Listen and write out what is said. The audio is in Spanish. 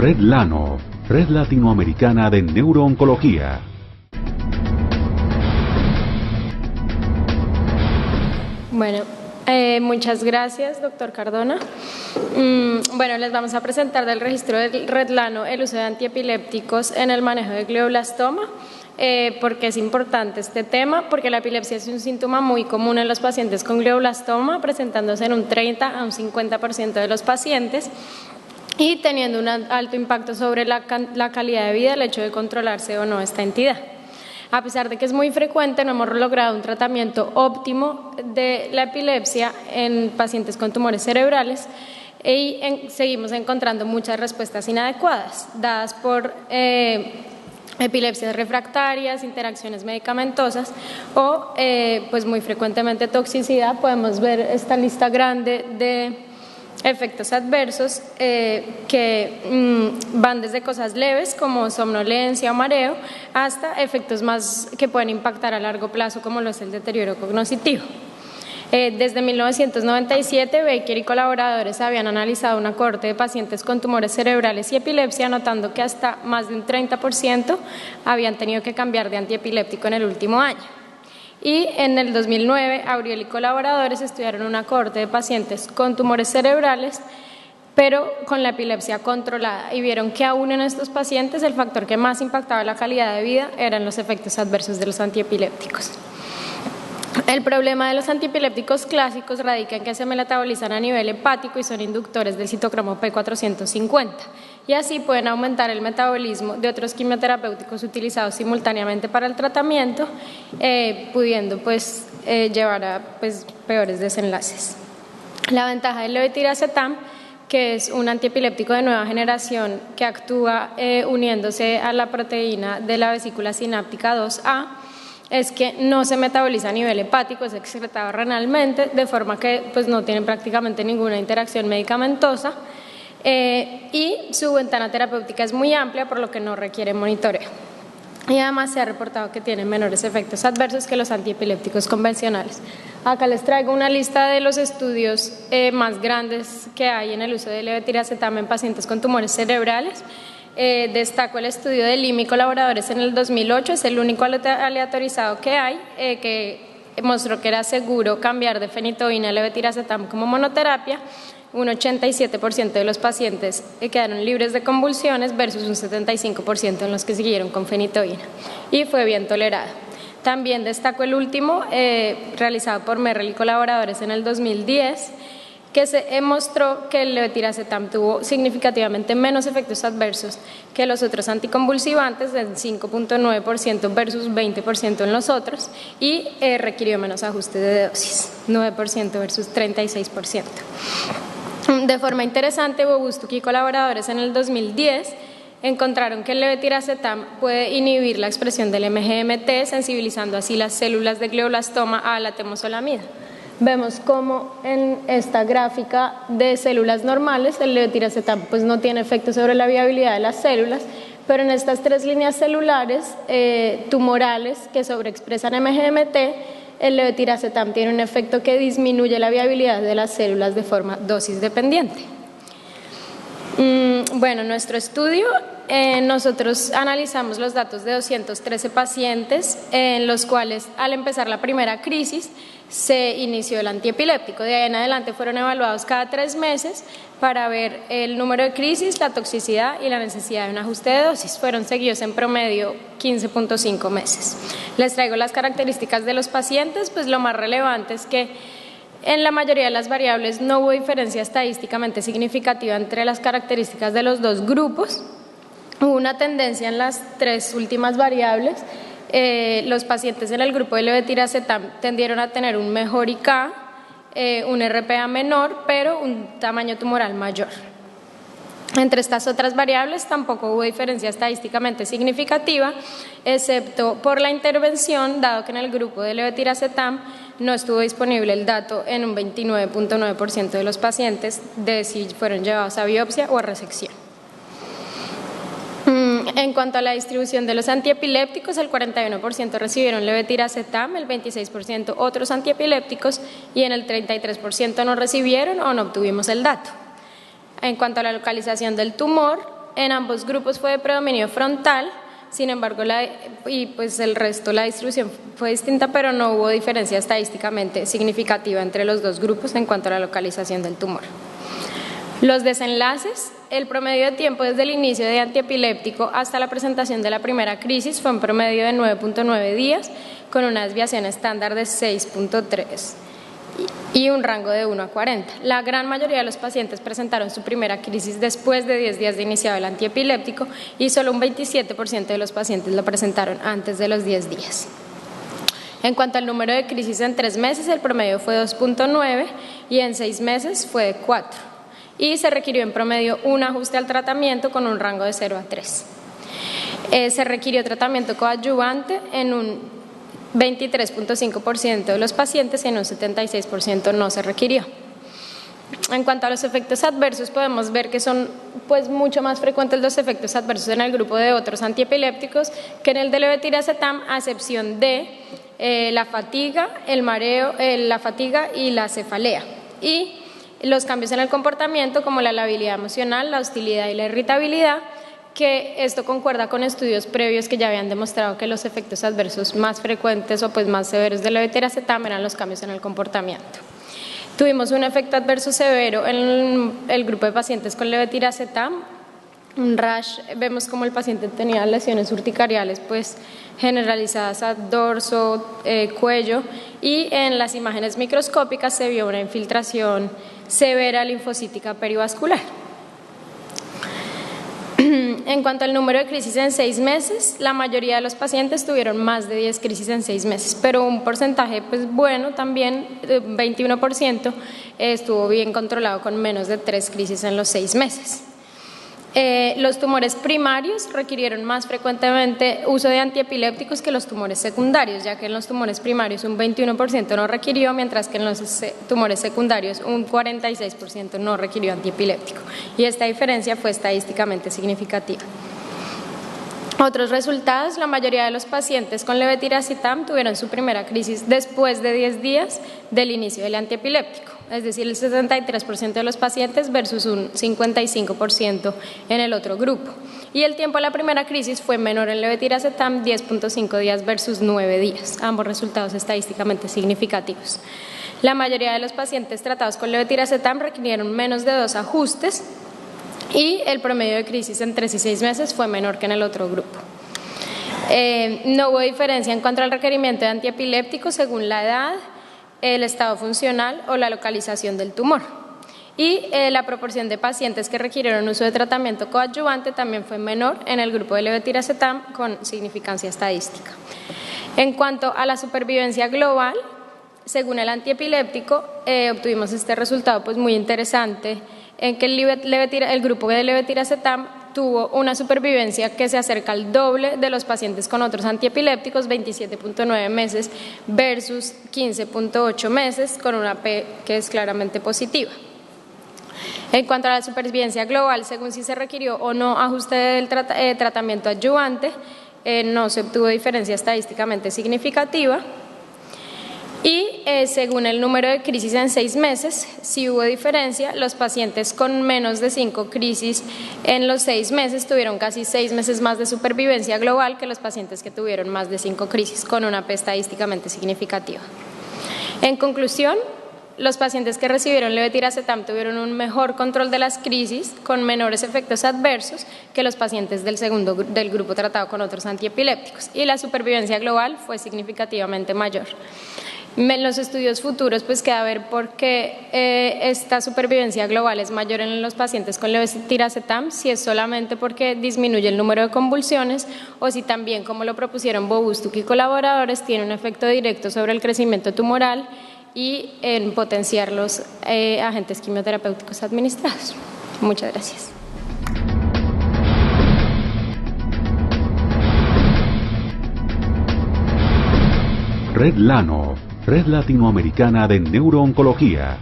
Red Lano, Red Latinoamericana de Neurooncología. Bueno, muchas gracias, doctor Cardona. Bueno, les vamos a presentar del registro del Red Lano el uso de antiepilépticos en el manejo de glioblastoma. Porque es importante este tema, porque la epilepsia es un síntoma muy común en los pacientes con glioblastoma, presentándose en un 30 a un 50% de los pacientes y teniendo un alto impacto sobre la calidad de vida el hecho de controlarse o no esta entidad. A pesar de que es muy frecuente, no hemos logrado un tratamiento óptimo de la epilepsia en pacientes con tumores cerebrales y seguimos encontrando muchas respuestas inadecuadas, dadas por epilepsias refractarias, interacciones medicamentosas o pues muy frecuentemente toxicidad. Podemos ver esta lista grande de efectos adversos que van desde cosas leves como somnolencia o mareo hasta efectos más que pueden impactar a largo plazo como lo es el deterioro cognitivo. Desde 1997, Baker y colaboradores habían analizado una cohorte de pacientes con tumores cerebrales y epilepsia, notando que hasta más de un 30% habían tenido que cambiar de antiepiléptico en el último año. Y en el 2009, Auriel y colaboradores estudiaron una cohorte de pacientes con tumores cerebrales, pero con la epilepsia controlada, y vieron que aún en estos pacientes el factor que más impactaba la calidad de vida eran los efectos adversos de los antiepilépticos. El problema de los antiepilépticos clásicos radica en que se metabolizan a nivel hepático y son inductores del citocromo P450 y así pueden aumentar el metabolismo de otros quimioterapéuticos utilizados simultáneamente para el tratamiento, pudiendo llevar a peores desenlaces. La ventaja del levetiracetam, que es un antiepiléptico de nueva generación que actúa uniéndose a la proteína de la vesícula sináptica 2A, es que no se metaboliza a nivel hepático, es excretado renalmente, de forma que no tiene prácticamente ninguna interacción medicamentosa y su ventana terapéutica es muy amplia, por lo que no requiere monitoreo. Y además se ha reportado que tiene menores efectos adversos que los antiepilépticos convencionales. Acá les traigo una lista de los estudios más grandes que hay en el uso de levetiracetam en pacientes con tumores cerebrales. Destaco el estudio de Lim y colaboradores en el 2008, es el único aleatorizado que hay, que mostró que era seguro cambiar de fenitoína a levetiracetam como monoterapia. Un 87% de los pacientes quedaron libres de convulsiones versus un 75% en los que siguieron con fenitoína y fue bien tolerado. También destaco el último, realizado por Merrill y colaboradores en el 2010, que se mostró que el levetiracetam tuvo significativamente menos efectos adversos que los otros anticonvulsivantes, del 5.9% versus 20% en los otros, y requirió menos ajuste de dosis, 9% versus 36%. De forma interesante, Bobustuk y colaboradores en el 2010 encontraron que el levetiracetam puede inhibir la expresión del MGMT, sensibilizando así las células de glioblastoma a la temozolomida. Vemos cómo en esta gráfica de células normales el levetiracetam no tiene efecto sobre la viabilidad de las células, pero en estas tres líneas celulares tumorales que sobreexpresan MGMT, el levetiracetam tiene un efecto que disminuye la viabilidad de las células de forma dosis dependiente. Bueno, nuestro estudio, nosotros analizamos los datos de 213 pacientes en los cuales al empezar la primera crisis se inició el antiepiléptico. De ahí en adelante fueron evaluados cada 3 meses para ver el número de crisis, la toxicidad y la necesidad de un ajuste de dosis. Fueron seguidos en promedio 15.5 meses. Les traigo las características de los pacientes, lo más relevante es que en la mayoría de las variables no hubo diferencia estadísticamente significativa entre las características de los dos grupos. Hubo una tendencia en las 3 últimas variables. Los pacientes en el grupo de levetiracetam tendieron a tener un mejor IK, un RPA menor, pero un tamaño tumoral mayor. Entre estas otras variables tampoco hubo diferencia estadísticamente significativa, excepto por la intervención, dado que en el grupo de levetiracetam no estuvo disponible el dato en un 29.9% de los pacientes de si fueron llevados a biopsia o a resección. En cuanto a la distribución de los antiepilépticos, el 41% recibieron levetiracetam, el 26% otros antiepilépticos y en el 33% no recibieron o no obtuvimos el dato. En cuanto a la localización del tumor, en ambos grupos fue de predominio frontal. Sin embargo, pues el resto, la distribución fue distinta, pero no hubo diferencia estadísticamente significativa entre los dos grupos en cuanto a la localización del tumor. Los desenlaces: el promedio de tiempo desde el inicio de antiepiléptico hasta la presentación de la primera crisis fue en promedio de 9.9 días, con una desviación estándar de 6.3 y un rango de 1 a 40. La gran mayoría de los pacientes presentaron su primera crisis después de 10 días de iniciado el antiepiléptico y solo un 27% de los pacientes lo presentaron antes de los 10 días. En cuanto al número de crisis en 3 meses, el promedio fue 2.9 y en 6 meses fue de 4. Y se requirió en promedio un ajuste al tratamiento con un rango de 0 a 3. Se requirió tratamiento coadyuvante en un 23.5% de los pacientes y en un 76% no se requirió. En cuanto a los efectos adversos, podemos ver que son pues mucho más frecuentes los efectos adversos en el grupo de otros antiepilépticos que en el de levetiracetam, a excepción de la fatiga, el mareo, la fatiga y la cefalea. Y los cambios en el comportamiento, como la labilidad emocional, la hostilidad y la irritabilidad, que esto concuerda con estudios previos que ya habían demostrado que los efectos adversos más frecuentes o pues más severos de levetiracetam eran los cambios en el comportamiento. Tuvimos un efecto adverso severo en el grupo de pacientes con levetiracetam, un rash. Vemos como el paciente tenía lesiones urticariales pues generalizadas a dorso, cuello, y en las imágenes microscópicas se vio una infiltración severa linfocítica perivascular. En cuanto al número de crisis en 6 meses, la mayoría de los pacientes tuvieron más de 10 crisis en 6 meses, pero un porcentaje pues bueno también, 21%, estuvo bien controlado con menos de 3 crisis en los 6 meses. Los tumores primarios requirieron más frecuentemente uso de antiepilépticos que los tumores secundarios, ya que en los tumores primarios un 21% no requirió, mientras que en los tumores secundarios un 46% no requirió antiepiléptico, y esta diferencia fue estadísticamente significativa. Otros resultados: la mayoría de los pacientes con levetiracetam tuvieron su primera crisis después de 10 días del inicio del antiepiléptico, es decir, el 63% de los pacientes versus un 55% en el otro grupo. Y el tiempo a la primera crisis fue menor en levetiracetam, 10.5 días versus 9 días, ambos resultados estadísticamente significativos. La mayoría de los pacientes tratados con levetiracetam requirieron menos de 2 ajustes, y el promedio de crisis en 3 y 6 meses fue menor que en el otro grupo. No hubo diferencia en cuanto al requerimiento de antiepilépticos según la edad, el estado funcional o la localización del tumor. Y la proporción de pacientes que requirieron uso de tratamiento coadyuvante también fue menor en el grupo de levetiracetam, con significancia estadística. En cuanto a la supervivencia global, según el antiepiléptico, obtuvimos este resultado pues muy interesante, en que el grupo de levetiracetam tuvo una supervivencia que se acerca al doble de los pacientes con otros antiepilépticos, 27.9 meses versus 15.8 meses, con una P que es claramente positiva. En cuanto a la supervivencia global, según si se requirió o no ajuste del tratamiento adyuvante, no se obtuvo diferencia estadísticamente significativa. Y según el número de crisis en 6 meses, sí hubo diferencia. Los pacientes con menos de 5 crisis en los 6 meses tuvieron casi 6 meses más de supervivencia global que los pacientes que tuvieron más de 5 crisis, con una P estadísticamente significativa. En conclusión, los pacientes que recibieron levetiracetam tuvieron un mejor control de las crisis, con menores efectos adversos que los pacientes del grupo tratado con otros antiepilépticos, y la supervivencia global fue significativamente mayor. En los estudios futuros pues queda ver por qué esta supervivencia global es mayor en los pacientes con levetiracetam, si es solamente porque disminuye el número de convulsiones o si también, como lo propusieron Bobustuk y colaboradores, tiene un efecto directo sobre el crecimiento tumoral y en potenciar los agentes quimioterapéuticos administrados. Muchas gracias. Red Lano, Red Latinoamericana de Neurooncología.